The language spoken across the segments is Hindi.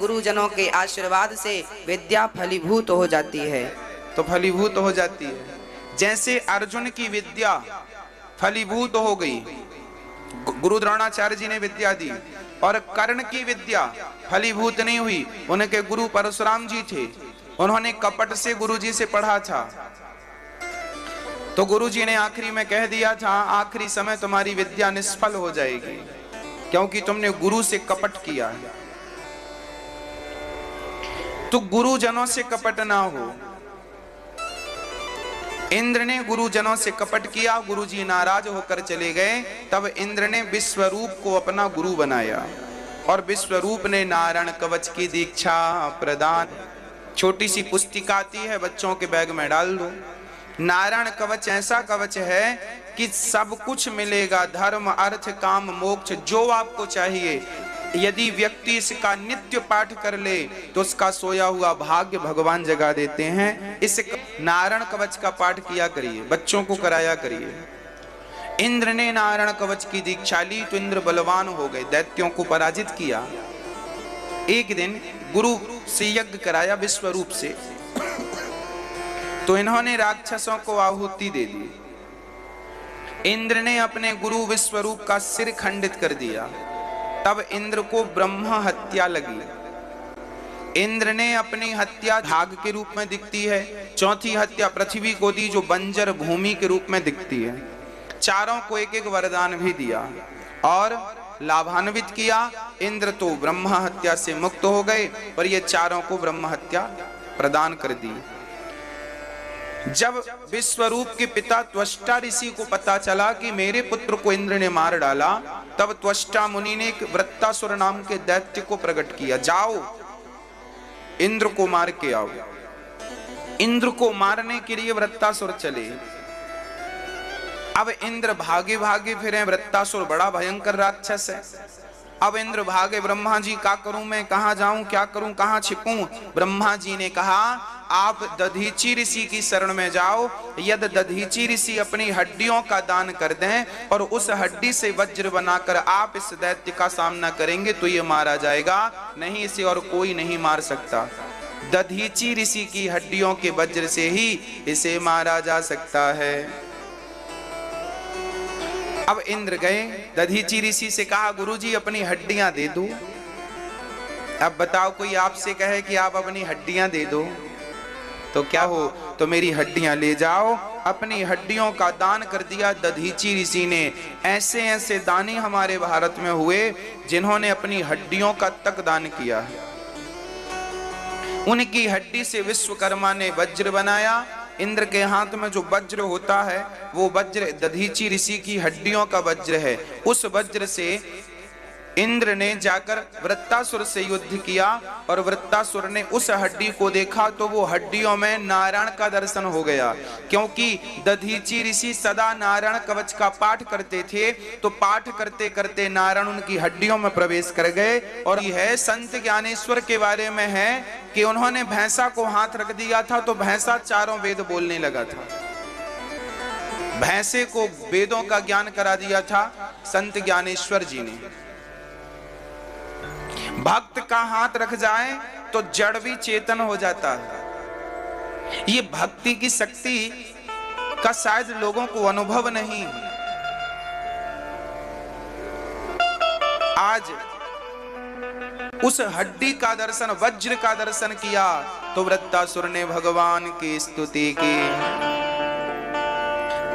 गुरुजनों के आशीर्वाद से विद्या फलीभूत हो जाती है। तो फलीभूत हो जाती है। जैसे अर्जुन की विद्या फलीभूत हो गई, गुरु द्रोणाचार्य जी ने विद्या दी, और कर्ण की विद्या फलीभूत नहीं हुई। उनके गुरु परशुराम जी थे, उन्होंने कपट से गुरु जी से पढ़ा था। तो गुरु जी ने आखिरी में कह दिया था, आखिरी समय तुम्हारी विद्या निष्फल हो जाएगी, क्योंकि तुमने गुरु से कपट किया है। तो गुरुजनों से कपट ना हो। इंद्र ने गुरुजनों से कपट किया, गुरुजी नाराज होकर चले गए। तब इंद्र ने विश्वरूप को अपना गुरु बनाया, और विश्वरूप ने नारायण कवच की दीक्षा प्रदान। छोटी सी पुस्तिका आती है, बच्चों के बैग में डाल दो। नारायण कवच ऐसा कवच है कि सब कुछ मिलेगा, धर्म अर्थ काम मोक्ष जो आपको चाहिए। यदि व्यक्ति इसका नित्य पाठ कर ले तो उसका सोया हुआ भाग्य भगवान जगा देते हैं। इस नारायण कवच का पाठ किया करिए, बच्चों को कराया करिए। इंद्र ने नारायण कवच की दीक्षा ली तो इंद्र बलवान हो गए, दैत्यों को पराजित किया। एक दिन गुरु से यज्ञ कराया विश्वरूप से, तो इन्होंने राक्षसों को आहुति दे दी। इंद्र ने अपने गुरु विश्वरूप का सिर खंडित कर दिया। तब इंद्र को ब्रह्म हत्या लगी। इंद्र ने अपनी हत्या भाग के रूप में दिखती है। चौथी हत्या पृथ्वी को दी, जो बंजर भूमि के रूप में दिखती है। चारों को एक एक वरदान भी दिया और लाभान्वित किया। इंद्र तो ब्रह्म हत्या से मुक्त हो गए, पर ये चारों को ब्रह्म हत्या प्रदान कर दी। जब विश्वरूप के पिता त्वष्टा ऋषि को पता चला कि मेरे पुत्र को इंद्र ने मार डाला, तब त्वष्टा मुनि ने एक वृत्तासुर नाम के दैत्य को प्रकट किया, जाओ इंद्र को मार के आओ। इंद्र को मारने के लिए वृत्तासुर चले। अब इंद्र भागे भागे फिरे, वृत्तासुर बड़ा भयंकर राक्षस है। अब इंद्र भागे, ब्रह्मा जी क्या करूं मैं, कहां जाऊं, क्या करूं, कहां छिपूं। ब्रह्मा जी ने कहा, आप दधीची ऋषि की शरण में जाओ। यदि दधीची ऋषि अपनी हड्डियों का दान कर दें और उस हड्डी से वज्र बनाकर आप इस दैत्य का सामना करेंगे तो ये मारा जाएगा, नहीं इसे और कोई नहीं मार सकता। दधीची ऋषि की हड्डियों के वज्र से ही इसे मारा जा सकता है। अब इंद्र गए, दधीची ऋषि से कहा, गुरुजी अपनी हड्डियां दे दो। अब बताओ, कोई आपसे कहे कि आप अपनी हड्डियां दे दो तो क्या हो, तो मेरी हड्डियां ले जाओ। अपनी हड्डियों का दान कर दिया दधीची ऋषि ने। ऐसे ऐसे दानी हमारे भारत में हुए जिन्होंने अपनी हड्डियों का तक दान किया है। उनकी हड्डी से विश्वकर्मा ने वज्र बनाया। इंद्र के हाथ में जो वज्र होता है वो वज्र दधीची ऋषि की हड्डियों का वज्र है। उस वज्र से इंद्र ने जाकर वृत्तासुर से युद्ध किया, और वृत्तासुर ने उस हड्डी को देखा तो वो हड्डियों में नारायण का दर्शन हो गया। क्योंकि दधीची ऋषि सदा नारायण कवच का पाठ करते थे, तो पाठ करते करते नारायण उनकी हड्डियों में प्रवेश कर गए। और यह संत ज्ञानेश्वर के बारे में है कि उन्होंने भैंसा को हाथ रख दिया था तो भैंसा चारों वेद बोलने लगा था। भैंसे को वेदों का ज्ञान करा दिया था संत ज्ञानेश्वर जी ने। भक्त का हाथ रख जाए तो जड़ भी चेतन हो जाता है। ये भक्ति की शक्ति का शायद लोगों को अनुभव नहीं। आज उस हड्डी का दर्शन, वज्र का दर्शन किया तो वृत्तासुर ने भगवान की स्तुति की।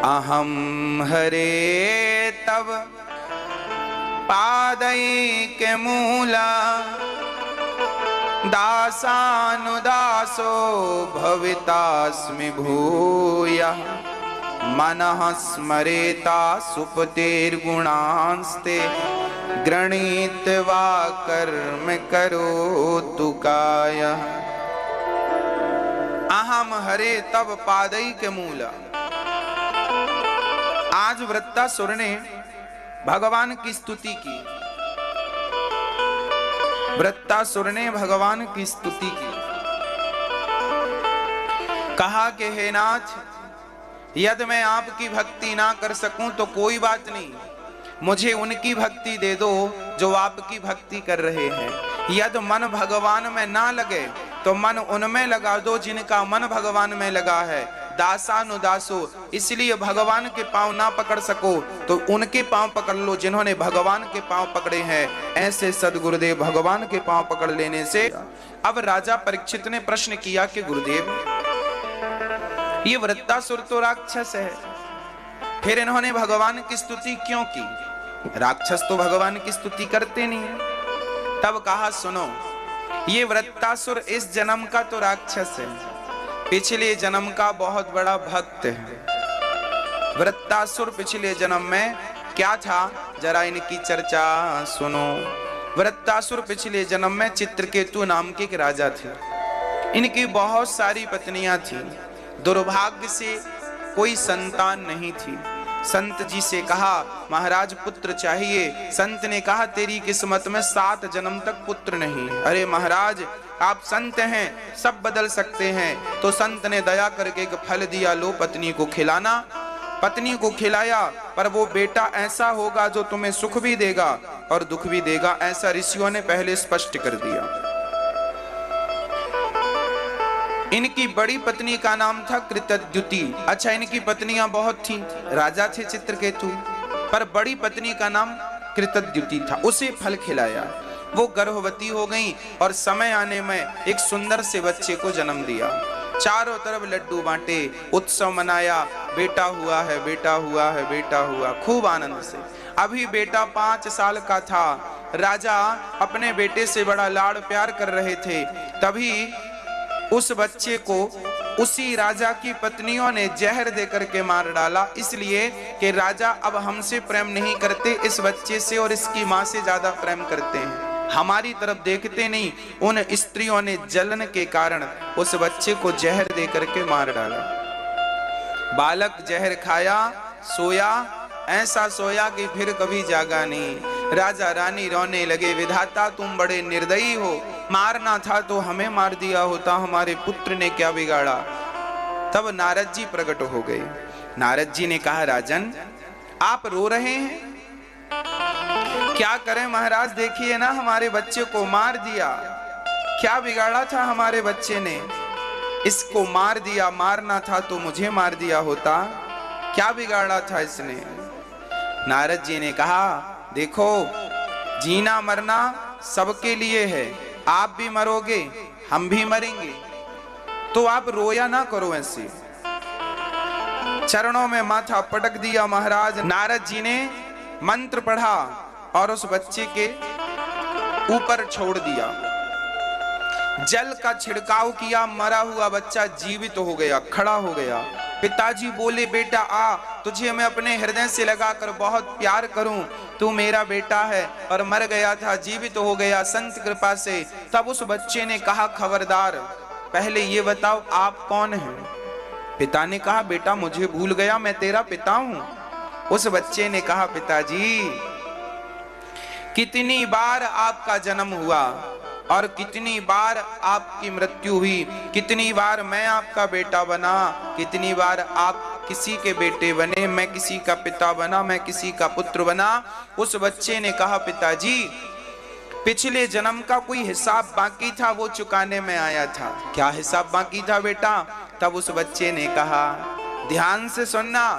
अहम हरे तव पादैके मूला दासानुदासो भवितास्मि भूयः मनः स्मरेता सुपतेर्गुणांस्ते गृणीत्वा कर्म करोतु कायः। अहम हरे तव पादैके मूला। आज वृत्तासुर ने भगवान की स्तुति की। वृत्तासुर ने भगवान की स्तुति की। कहा कि हे नाथ, यदि मैं आपकी भक्ति ना कर सकूं तो कोई बात नहीं, मुझे उनकी भक्ति दे दो जो आपकी भक्ति कर रहे हैं। यदि मन भगवान में ना लगे तो मन उनमें लगा दो जिनका मन भगवान में लगा है। दासानुदासो, इसलिए भगवान के पांव ना पकड़ सको तो उनके पांव पकड़ लो जिन्होंने भगवान के पांव पकड़े हैं। ऐसे सदगुरुदेव भगवान के पांव पकड़ लेने से। अब राजा परीक्षित ने प्रश्न किया कि गुरुदेव, ये वृत्तासुर तो राक्षस है, फिर इन्होंने भगवान की स्तुति क्यों की? राक्षस तो भगवान की स्तुति करते नहीं है। तब कहा, सुनो, ये वृत्तासुर इस जन्म का तो राक्षस है, पिछले जन्म का बहुत बड़ा भक्त है। वृत्तासुर पिछले जन्म में क्या था, जरा इनकी चर्चा सुनो। वृत्तासुर पिछले जन्म में चित्रकेतु नाम के एक राजा थे। इनकी बहुत सारी पत्नियां थी। दुर्भाग्य से कोई संतान नहीं थी। संत जी से कहा, महाराज पुत्र चाहिए। संत ने कहा, तेरी किस्मत में 7 जन्म तक पुत्र नहीं। अरे महाराज, आप संत हैं, सब बदल सकते हैं। तो संत ने दया करके एक फल दिया, लो पत्नी को खिलाना। पत्नी को खिलाया, पर वो बेटा ऐसा होगा जो तुम्हें सुख भी देगा और दुख भी देगा, ऐसा ऋषियों ने पहले स्पष्ट कर दिया। इनकी बड़ी पत्नी का नाम था कृतद्युति। अच्छा, इनकी पत्नियां बहुत थीं, राजा थे चित्रकेतु, पर बड़ी पत्नी का नाम कृतद्युति था। उसे फल खिलाया, वो गर्भवती हो गई और समय आने में एक सुंदर से बच्चे को जन्म दिया। चारों तरफ लड्डू बांटे, उत्सव मनाया, बेटा हुआ है, बेटा हुआ है, बेटा हुआ, खूब आनंद से। अभी बेटा 5 साल का था। राजा अपने बेटे से बड़ा लाड़ प्यार कर रहे थे। तभी उस बच्चे को उसी राजा की पत्नियों ने जहर देकर के मार डाला, इसलिए कि राजा अब हमसे प्रेम नहीं करते, इस बच्चे से और इसकी माँ से ज्यादा प्रेम करते हैं, हमारी तरफ देखते नहीं। उन स्त्रियों ने जलन के कारण उस बच्चे को जहर देकर के मार डाला। बालक जहर खाया, सोया, ऐसा सोया कि फिर कभी जागा नहीं। राजा रानी रोने लगे, विधाता तुम बड़े निर्दयी हो, मारना था तो हमें मार दिया होता, हमारे पुत्र ने क्या बिगाड़ा। तब नारद जी प्रकट हो गए। नारद जी ने कहा, राजन आप रो रहे हैं, क्या करें महाराज, देखिए ना हमारे बच्चे को मार दिया, क्या बिगाड़ा था हमारे बच्चे ने, इसको मार दिया, मारना था तो मुझे मार दिया होता, क्या बिगाड़ा था इसने। नारद जी ने कहा, देखो जीना मरना सबके लिए है, आप भी मरोगे हम भी मरेंगे, तो आप रोया ना करो ऐसे। चरणों में माथा पटक दिया महाराज। नारद जी ने मंत्र पढ़ा और उस बच्चे के ऊपर छोड़ दिया, जल का छिड़काव किया, मरा हुआ बच्चा जीवित हो गया, खड़ा हो गया। पिताजी बोले, बेटा आ, तुझे मैं अपने हृदय से लगाकर बहुत प्यार करूं, तू मेरा बेटा है। और मर गया था, जीवित हो गया संत कृपा से। तब उस बच्चे ने कहा, खबरदार, पहले ये बताओ आप कौन हैं। पिता ने कहा, बेटा मुझे भूल गया, मैं तेरा पिता हूं। उस बच्चे ने कहा, पिताजी कितनी बार आपका जन्म हुआ और कितनी बार आपकी मृत्यु हुई, कितनी बार मैं आपका बेटा बना, कितनी बार आप किसी के बेटे बने, मैं किसी का पिता बना, मैं किसी का पुत्र बना। उस बच्चे ने कहा, पिताजी पिछले जन्म का कोई हिसाब बाकी था, वो चुकाने में आया था। क्या हिसाब बाकी था बेटा? तब उस बच्चे ने कहा, ध्यान से सुनना,